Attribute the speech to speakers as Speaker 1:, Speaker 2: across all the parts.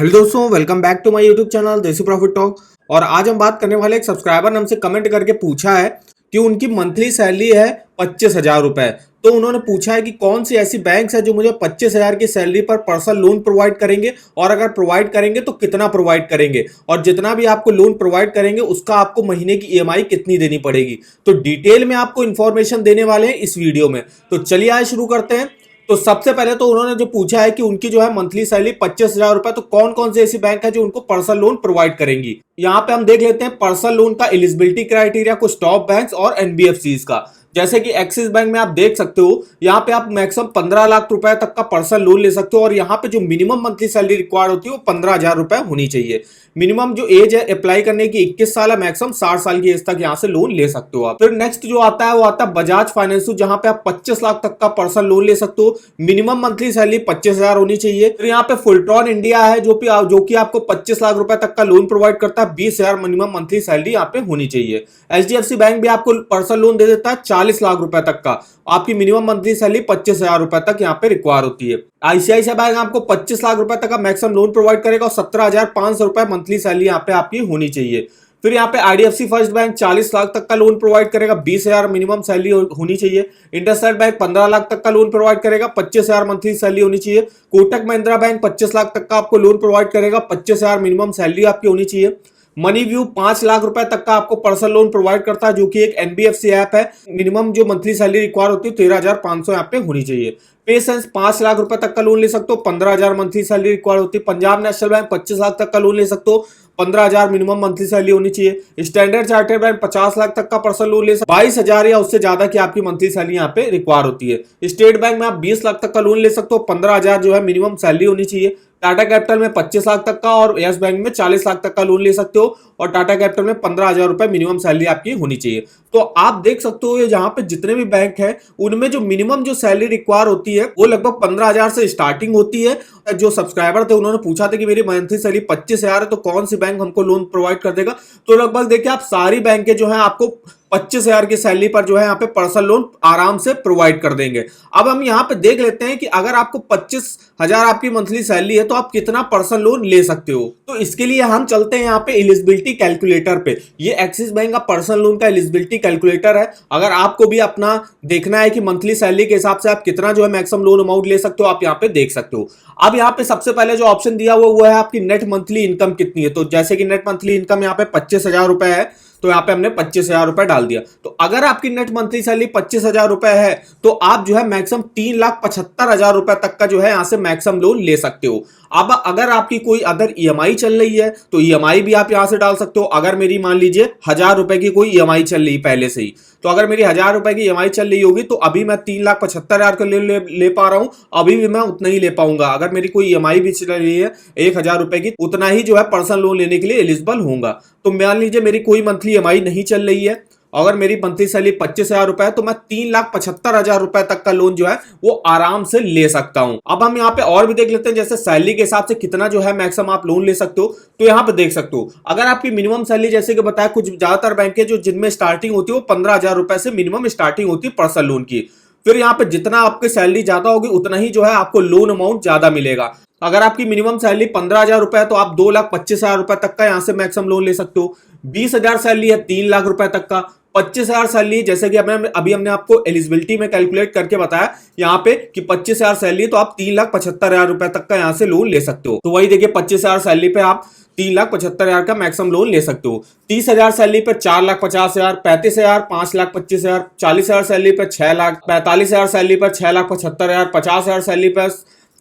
Speaker 1: Hello दोस्तों, welcome back to my YouTube channel Desi profit talk. और आज हम बात करने वाले एक सब्सक्राइबर ने हमसे कमेंट करके पूछा है कि उनकी मंथली सैलरी है 25,000 रुपए। तो उन्होंने पूछा है कि कौन सी ऐसी बैंक है जो मुझे 25,000 की सैलरी पर पर्सनल लोन प्रोवाइड करेंगे, और अगर प्रोवाइड करेंगे तो कितना प्रोवाइड करेंगे, और जितना भी आपको लोन प्रोवाइड करेंगे उसका आपको महीने की ईएमआई कितनी देनी पड़ेगी। तो डिटेल में आपको इन्फॉर्मेशन देने वाले हैं इस वीडियो में। तो चलिए आज शुरू करते हैं। तो सबसे पहले तो उन्होंने जो पूछा है कि उनकी जो है मंथली सैलरी 25,000 रुपए, तो कौन कौन सी ऐसी बैंक है जो उनको पर्सनल लोन प्रोवाइड करेंगी। यहाँ पे हम देख लेते हैं पर्सनल लोन का एलिजिबिलिटी क्राइटेरिया, कुछ टॉप बैंक्स और एनबीएफसीज का। जैसे कि एक्सिस बैंक में आप देख सकते हो, यहाँ पे आप मैक्सिमम 15 लाख रुपए तक का पर्सनल लोन ले सकते हो, और यहाँ पे जो मिनिमम मंथली सैलरी रिक्वायर्ड होती है वो 15,000 रुपए होनी चाहिए। मिनिमम जो एज है अप्लाई करने की 21 साल है, मैक्सिमम 60 साल की एज तक यहाँ से लोन ले सकते हो आप। फिर नेक्स्ट जो आता है वो आता है बजाज फाइनेंस, जहां पे आप 25 लाख तक का पर्सनल लोन ले सकते हो। मिनिमम मंथली सैलरी 25,000 होनी चाहिए। फिर यहाँ पे फुलट्रॉन इंडिया है जो कि आपको 25 लाख रुपए तक का लोन प्रोवाइड करता है। 20,000 मिनिमम मंथली सैलरी यहाँ पे होनी चाहिए। एचडीएफसी बैंक भी आपको पर्सनल लोन दे देता है 40 लाख रुपए तक का। आपकी मिनिमम मंथली सैलरी 25,000 रुपए तक यहाँ पे रिक्वायर होती है। आईसीआईसीआई बैंक आपको 25 लाख रुपए तक का मैक्सिमम लोन प्रोवाइड करेगा, और 17,500 रुपए मंथली सैलरी यहाँ पे आपकी होनी चाहिए। फिर यहाँ पे आईडीएफसी फर्स्ट बैंक 40 लाख तक का लोन प्रोवाइड करेगा, 20,000 मिनिमम सैलरी होनी चाहिए। इंडसइंड बैंक 15 लाख तक का लोन प्रोवाइड करेगा, 25,000 मंथली सैलरी होनी चाहिए। कोटक महिंद्रा बैंक 25 लाख तक का आपको लोन प्रोवाइड करेगा, 25,000 मिनिमम सैलरी आपकी होनी चाहिए। मनी व्यू 5 लाख रुपए तक का आपको पर्सनल लोन प्रोवाइड करता है, जो कि एक एनबीएफसी ऐप है। मिनिमम जो मंथली सैलरी रिक्वायर होती है 13,500 यहाँ पे होनी चाहिए। पेसेंस 5 लाख रुपए तक का लोन ले सकते हो, 15,000 मंथली सैलरी रिक्वायर होती है। पंजाब नेशनल बैंक 25 लाख तक का लोन ले सकते हो, 15,000 मिनिमम मंथली सैलरी होनी चाहिए। स्टैंडर्ड चार्टर्ड बैंक 50 लाख तक का पर्सनल लोन ले सकते हो, 22,000 या उससे ज्यादा की आपकी मंथली सैलरी यहाँ पे रिक्वायर होती है। स्टेट बैंक में आप 20 लाख तक का लोन ले सकते हो, 15,000 जो है मिनिमम सैलरी होनी चाहिए। टाटा कैपिटल में 25 लाख तक का और यस बैंक में 40 लाख तक का लोन ले सकते हो, और टाटा कैपिटल में 15,000 रुपए मिनिमम सैलरी आपकी होनी चाहिए। तो आप देख सकते हो ये जहां पे जितने भी बैंक है उनमें जो मिनिमम जो सैलरी रिक्वायर होती है वो लगभग 15,000 से स्टार्टिंग होती है। जो सब्सक्राइबर थे उन्होंने पूछा था कि मेरी मंथली सैलरी 25,000 है, तो कौन सी बैंक हमको लोन प्रोवाइड कर देगा। तो लगभग देखिए आप सारी बैंकें जो है आपको 25,000 की सैलरी पर जो है यहाँ पे पर्सनल लोन आराम से प्रोवाइड कर देंगे। अब हम यहाँ पे देख लेते हैं कि अगर आपको 25,000 आपकी मंथली सैलरी है तो आप कितना पर्सनल लोन ले सकते हो। तो इसके लिए हम चलते हैं यहाँ पे एलिजिबिलिटी कैलकुलेटर पे। ये एक्सिस बैंक का पर्सनल लोन का एलिजिबिलिटी कैलकुलेटर है। अगर आपको भी अपना देखना है कि मंथली सैलरी के हिसाब से आप कितना जो है मैक्सिमम लोन अमाउंट ले सकते हो, आप यहाँ पे देख सकते हो। अब यहाँ पे सबसे पहले जो ऑप्शन दिया हुआ वो है आपकी नेट मंथली इनकम कितनी है। तो जैसे कि नेट मंथली इनकम यहाँ पे 25,000 रुपए है, तो यहाँ पे हमने 25,000 रुपए डाल दिया। तो अगर आपकी नेट मंथली सैलरी 25,000 रुपए है तो आप जो है मैक्सिमम 3,75,000 रुपए तक का जो है यहाँ से मैक्सिमम लोन ले सकते हो। अब अगर आपकी कोई अदर ईएमआई चल रही है तो ईएमआई भी आप यहाँ से डाल सकते हो। अगर मेरी मान लीजिए 1,000 रुपए की कोई ईएमआई चल रही पहले से ही, तो अगर मेरी 1,000 रुपए की ईएमआई चल रही होगी तो अभी मैं 3,75,000 का ले पा रहा हूं, अभी भी मैं उतना ही ले पाऊंगा। अगर मेरी कोई ईएमआई भी चल रही है 1,000 रुपए की, उतना ही जो है पर्सनल लोन लेने के लिए एलिजिबल होऊंगा। तो मान लीजिए मेरी कोई मंथली ईएमआई नहीं चल रही है, अगर मेरी मंथली सैलरी 25,000 रुपए है तो मैं 3,75,000 रुपए तक का लोन जो है वो आराम से ले सकता हूं। अब हम यहाँ पे और भी देख लेते हैं, जैसे सैलरी के हिसाब से कितना जो है मैक्सिमम आप लोन ले सकते हो। तो यहाँ पे देख सकते हो अगर आपकी मिनिमम सैलरी जैसे कि बताया, कुछ ज्यादातर बैंक है जो जिनमें स्टार्टिंग होती है वो 15,000 रुपए से मिनिमम स्टार्टिंग होती है पर्सनल लोन की। फिर यहाँ पे जितना आपकी सैलरी ज्यादा होगी उतना ही जो है आपको लोन अमाउंट ज्यादा मिलेगा। अगर आपकी मिनिमम सैलरी 15,000 रुपए है तो आप 2,25,000 रुपए तक का यहाँ से मैक्सिमम लोन ले सकते हो। 20,000 सैलरी है 3 लाख रुपए तक का। 25,000 सैलरी जैसे कि अभी हमने आपको एलिजिबिलिटी में कैलकुलेट करके बताया यहाँ पे कि 25,000 सैलरी तो आप 3,75,000 रुपए तक का यहाँ से लोन ले सकते हो। तो वही देखिए 25,000 सैलरी पे आप 3,75,000 का मैक्सिमम लोन ले सकते हो। 30,000 सैलरी पर 4,50,000, 35,000 5,25,000, 40,000 सैलरी पर 6 लाख, 45,000 सैलरी पर 6,75,000, 50,000 सैलरी पर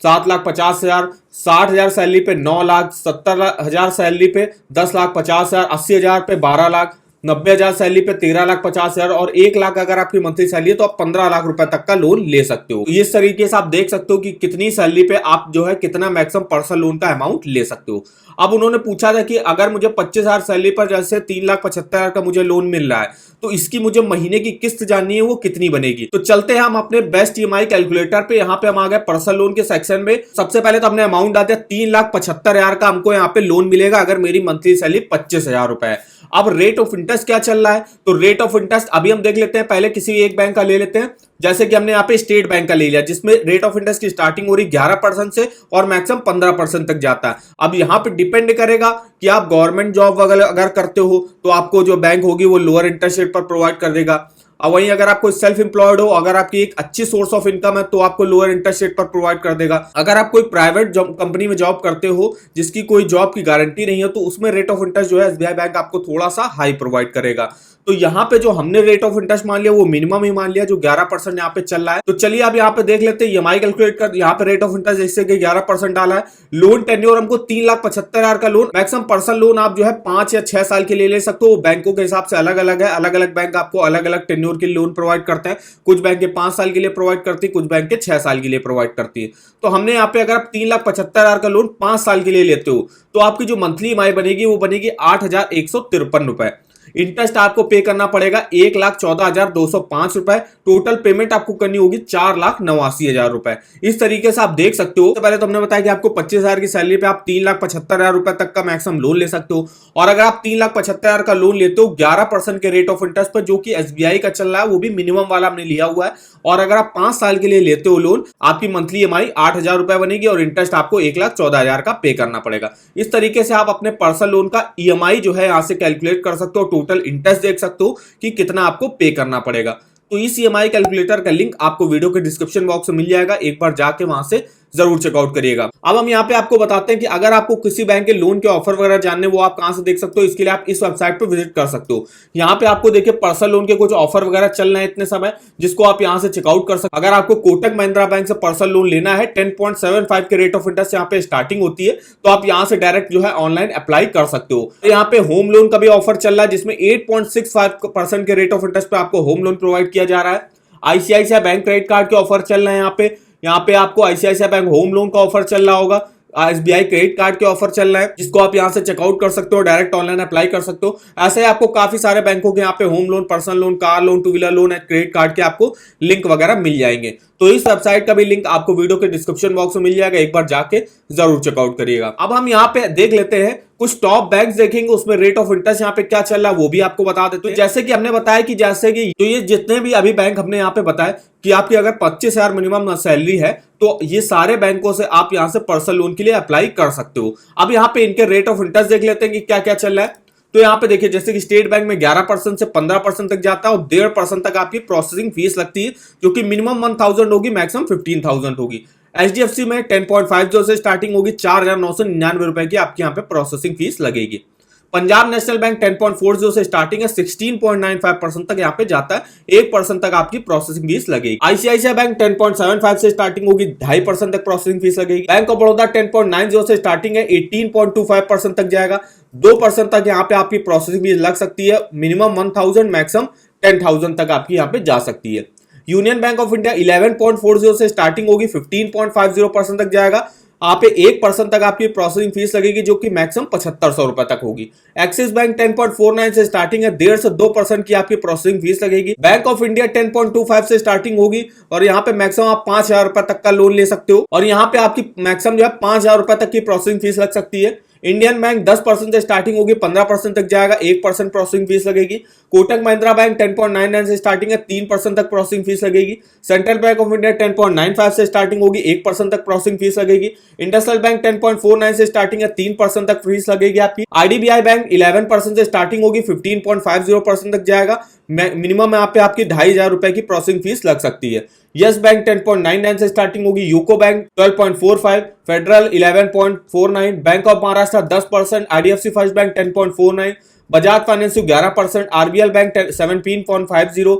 Speaker 1: 7,50,000, 60,000 सैलरी पे 9 लाख, 70,000 सैलरी पे 10,50,000, 80,000 पे 12 लाख, 90,000 सैलरी पे 13,50,000 और 1 लाख अगर आपकी मंथली सैलरी है तो आप 15 लाख रुपए तक का लोन ले सकते हो। इस तरीके से आप देख सकते हो कि कितनी सैलरी पे आप जो है कितना मैक्सिमम पर्सनल लोन का अमाउंट ले सकते हो। अब उन्होंने पूछा था कि अगर मुझे 25,000 सैलरी पर जैसे 3,75,000 का मुझे लोन मिल रहा है तो इसकी मुझे महीने की किस्त जाननी है वो कितनी बनेगी। तो चलते हैं हम अपने बेस्ट ईएमआई कैलकुलेटर पे। यहाँ पे हम आ गए पर्सनल लोन के सेक्शन में। सबसे पहले तो हमने अमाउंट डाल दिया 3,75,000 का हमको यहाँ पे लोन मिलेगा अगर मेरी मंथली सैलरी 25,000 रुपए है। अब रेट ऑफ इंटरेस्ट क्या चल रहा है। तो रेट ऑफ इंटरेस्ट अभी हम देख लेते हैं, पहले किसी एक बैंक का ले लेते हैं। जैसे कि हमने यहाँ पे स्टेट बैंक का ले लिया, जिसमें रेट ऑफ इंटरेस्ट की स्टार्टिंग हो रही 11% से और मैक्सिमम 15% तक जाता है। अब यहाँ पे डिपेंड करेगा कि आप गवर्नमेंट जॉब वगैरह अगर करते हो तो आपको जो बैंक होगी वो लोअर इंटरेस्ट रेट पर प्रोवाइड कर देगा। और वहीं अगर आप कोई सेल्फ एम्प्लॉयड हो, अगर आपकी एक अच्छी सोर्स ऑफ इनकम है तो आपको लोअर इंटरेस्ट रेट पर प्रोवाइड कर देगा। अगर आप कोई प्राइवेट जॉब कंपनी में जॉब करते हो जिसकी कोई जॉब की गारंटी नहीं है तो उसमें रेट ऑफ इंटरेस्ट जो है एसबीआई बैंक आपको थोड़ा सा हाई प्रोवाइड करेगा। तो यहाँ पे जो हमने रेट ऑफ इंटरेस्ट मान लिया वो मिनिमम ही मान लिया, जो 11% यहाँ पे चल रहा है। तो चलिए अब यहाँ पे देख लेते हैं ईएमआई कैलकुलेट कर। यहाँ पे रेट ऑफ इंटरेस्ट जैसे कि 11% डाला है। लोन टेन्योर हमको 3,75,000 का लोन, मैक्सिमम पर्सनल लोन आप जो है 5 या 6 साल के लिए ले सकते हो। बैंकों के हिसाब से अलग अलग है, अलग अलग बैंक आपको अलग अलग टेन्योर के लोन प्रोवाइड करते हैं। कुछ बैंक के 5 साल के लिए प्रोवाइड करती है, कुछ बैंक के 6 साल के लिए प्रोवाइड करती है। तो हमने यहाँ पे अगर आप 3,75,000 का लोन 5 साल के लिए लेते हो तो आपकी जो मंथली ईएमआई बनेगी वो बनेगी 8,153 रुपए। इंटरेस्ट आपको पे करना पड़ेगा 1,14,205 रुपए। टोटल पेमेंट आपको करनी होगी 4,89,000 रुपए। इस तरीके से आप देख सकते हो। तो पहले तो हमने बताया कि आपको 25,000 की सैलरी पे आप 3,75,000 रुपए तक का मैक्सिमम लोन ले सकते हो। और अगर आप 3,75,000 का लोन लेते हो 11% के रेट ऑफ इंटरेस्ट पर, जो कि एसबीआई का चल रहा है, वो भी मिनिमम वाला हमने लिया हुआ है। और अगर आप 5 साल के लिए लेते हो लोन, आपकी मंथली ईएमआई 8,000 रुपए बनेगी और इंटरेस्ट आपको 1,14,000 का पे करना पड़ेगा। इस तरीके से आप अपने पर्सनल लोन का ईएमआई जो है यहां से कैलकुलेट कर सकते हो, टोटल इंटरेस्ट देख सकते हो कि कितना आपको पे करना पड़ेगा। तो इस ईएमआई कैलकुलेटर का लिंक आपको वीडियो के डिस्क्रिप्शन बॉक्स में मिल जाएगा, एक बार जाके वहां से जरूर चेकआउट करिएगा। अब हम यहाँ पे आपको बताते हैं कि अगर आपको किसी बैंक के लोन के ऑफर वगैरह जानने, वो आप कहां से देख सकते हो। इसके लिए आप इस वेबसाइट पर विजिट कर सकते हो। यहाँ पे आपको देखिए पर्सनल लोन के कुछ ऑफर वगैरह चल रहे हैं इतने समय, जिसको आप यहाँ से चेकआउट कर सकते हो। अगर आपको कोटक महिंद्रा बैंक से पर्सनल लोन लेना है, 10.75 के रेट ऑफ इंटरेस्ट यहाँ पे स्टार्टिंग होती है, तो आप यहाँ से डायरेक्ट जो है ऑनलाइन अप्लाई कर सकते हो। तो यहाँ पे होम लोन का भी ऑफर चल रहा है, जिसमें 8.65% के रेट ऑफ इंटरेस्ट पे आपको होम लोन प्रोवाइड किया जा रहा है। आईसीआईसीआई बैंक क्रेडिट कार्ड के ऑफर चल रहे हैं। यहाँ पे आपको आईसीआईसीआई बैंक होम लोन का ऑफर चल रहा होगा। एसबीआई क्रेडिट कार्ड के ऑफर चल रहा है, जिसको आप यहाँ से चेकआउट कर सकते हो, डायरेक्ट ऑनलाइन अप्लाई कर सकते हो। ऐसे ही आपको काफी सारे बैंकों के यहाँ पे home loan, personal loan, car loan, two wheeler loan, credit card के आपको लिंक वगैरह मिल जाएंगे। तो इस वेबसाइट का भी लिंक आपको वीडियो के डिस्क्रिप्शन बॉक्स में मिल जाएगा, एक बार जाके जरूर चेकआउट करिएगा। अब हम यहाँ पे देख लेते हैं कुछ टॉप बैंक्स देखेंगे, उसमें रेट ऑफ इंटरेस्ट यहाँ पे क्या चल रहा है वो भी आपको बता देते हैं। जैसे कि हमने बताया कि जैसे कि तो ये जितने भी अभी बैंक हमने यहाँ पे बताया कि आपकी अगर 25,000 मिनिमम सैलरी है तो ये सारे बैंकों से आप यहाँ से पर्सनल लोन के लिए अप्लाई कर सकते हो। अब यहाँ पे इनके रेट ऑफ इंटरेस्ट देख लेते हैं कि क्या क्या चल रहा है। तो यहाँ पे देखिए जैसे कि स्टेट बैंक में 11% से 15% तक जाता है और 1.5% तक आपकी प्रोसेसिंग फीस लगती है, जो कि मिनिमम 1,000 होगी, मैक्सिमम 15,000 होगी। एचडीएफसी में 10.50 से स्टार्टिंग होगी, 4,999 रुपए की आपकी यहाँ पे प्रोसेसिंग फीस लगेगी। पंजाब नेशनल बैंक 10.40 से स्टार्टिंग है, 16.95% तक यहाँ पे जाता है, 1% तक आपकी प्रोसेसिंग फीस लगेगी। आईसीआईसीआई बैंक 10.75 से स्टार्टिंग होगी, 2.5% तक प्रोसेसिंग फीस लगेगी। बैंक ऑफ बड़ौदा 10.90 से स्टार्टिंग है, 18.25% तक जाएगा, 2% तक यहाँ पे आपकी प्रोसेसिंग फीस लग सकती है। मिनिमम 1,000, मैक्सिमम 10,000 तक आपकी यहाँ पे जा सकती है। यूनियन बैंक ऑफ इंडिया 11.40 से स्टार्टिंग होगी, 15.50% तक जाएगा, आप 1% तक आपकी प्रोसेसिंग फीस लगेगी, जो कि मैक्सिमम 7,500 रुपए तक होगी। एक्सिस बैंक 10.49 से स्टार्टिंग है, 1.5 से 2% की आपकी प्रोसेसिंग फीस लगेगी। बैंक ऑफ इंडिया 10.25 से स्टार्टिंग होगी और यहाँ पे मैक्सिमम आप 5,000 रुपए तक का लोन ले सकते हो और यहाँ पे आपकी मैक्सिमम जो है 5,000 रुपए तक की प्रोसेसिंग फीस लग सकती है। इंडियन बैंक 10% से स्टार्टिंग होगी, 15% तक जाएगा, 1% प्रोसेसिंग फीस लगेगी। कोटक महिंद्रा बैंक 10.99 से स्टार्टिंग है, 3% तक प्रोसेसिंग फीस लगेगी। सेंट्रल बैंक ऑफ इंडिया 10.95 से स्टार्टिंग होगी, 1% तक प्रोसेसिंग फीस लगेगी। इंडसइंड बैंक 10.49 से स्टार्टिंग है, 3% तक फीस लगेगी आपकी। आईडीबीआई बैंक 11% से स्टार्टिंग होगी, 15.50% तक जाएगा, मिनिमम यहाँ पे आपकी 2,500 रुपए की प्रोसेसिंग फीस लग सकती है। यस बैंक 10.99 से स्टार्टिंग होगी, UCO bank 12.45, federal 11.49, bank of Maharashtra 10%, IDFC first bank 10.49, Bajaj finance 11%, RBL bank 17.50,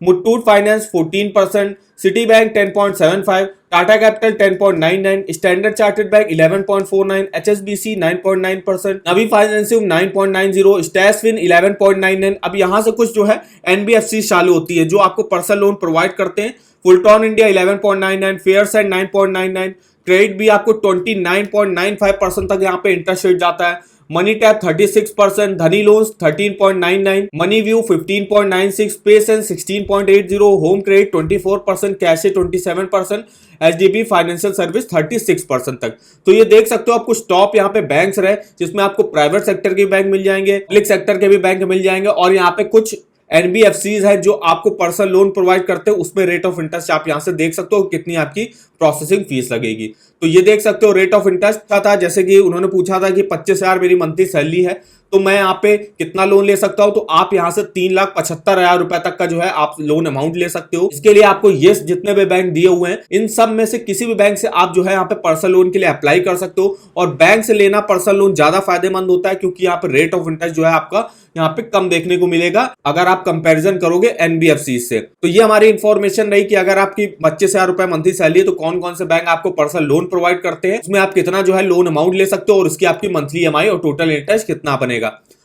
Speaker 1: Muthoot finance 14%, city bank 10.75, Tata capital 10.99, standard chartered bank 11.49, HSBC 9.9%, Navi financing 9.90, स्टैशविन 11.99। अब यहाँ से कुछ जो है एनबीएफसी चालू होती है जो आपको पर्सनल लोन प्रोवाइड करते हैं। फुलटॉन इंडिया 11.99, फेयरसेंड 9.99, क्रेडिट भी आपको 29.95% तक यहाँ पे इंटरेस्ट रेट जाता है। Money tap 36%, Dhani loans 13.99, money view 15.96, pace and 16.80, home credit 24%, CASHe 27%, HDB financial service 36% तक। तो ये देख सकते हो आप कुछ टॉप यहाँ पे बैंक्स रहे जिसमें आपको प्राइवेट सेक्टर के बैंक मिल जाएंगे, पब्लिक सेक्टर के भी बैंक मिल जाएंगे, और यहाँ पे कुछ एनबीएफसीज है जो आपको पर्सनल लोन प्रोवाइड करते हैं। उसमें रेट ऑफ इंटरेस्ट आप यहां से देख सकते हो कितनी आपकी प्रोसेसिंग फीस लगेगी। तो ये देख सकते हो रेट ऑफ इंटरेस्ट था, जैसे कि उन्होंने पूछा था कि 25,000 मेरी मंथली सैलरी है तो मैं यहाँ पे कितना लोन ले सकता हूं, तो आप यहां से 3,75,000 रुपए तक का जो है आप लोन अमाउंट ले सकते हो। इसके लिए आपको ये जितने भी बैंक दिए हुए हैं इन सब में से किसी भी बैंक से आप जो है यहाँ पे पर्सनल लोन के लिए अप्लाई कर सकते हो। और बैंक से लेना पर्सनल लोन ज्यादा फायदेमंद होता है क्योंकि यहाँ पे रेट ऑफ इंटरेस्ट जो है आपका यहाँ पे कम देखने को मिलेगा अगर आप कंपैरिजन करोगे एनबीएफसी से। तो ये हमारी इंफॉर्मेशन रही कि अगर आपकी 25,000 रुपए मंथली सैलरी है तो कौन कौन से बैंक आपको पर्सनल लोन प्रोवाइड करते हैं, उसमें आप कितना जो है लोन अमाउंट ले सकते हो और उसकी आपकी मंथली ईएमआई और टोटल इंटरेस्ट कितना बनेगा।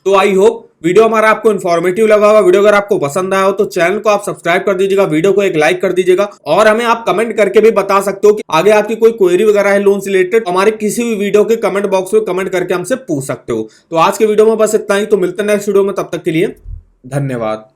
Speaker 1: तो आई होप वीडियो हमारा आपको इन्फॉर्मेटिव लगा होगा। वीडियो अगर आपको पसंद आया हो तो चैनल को आप सब्सक्राइब कर दीजिएगा, वीडियो को एक लाइक कर दीजिएगा, और हमें आप कमेंट करके भी बता सकते हो कि आगे आपकी कोई क्वेरी वगैरह है लोन से रिलेटेड, हमारे किसी भी वीडियो के कमेंट बॉक्स में कमेंट करके हमसे पूछ सकते हो। तो आज के वीडियो में बस इतना ही, तो मिलते हैं नेक्स्ट वीडियो में, तब तक के लिए धन्यवाद।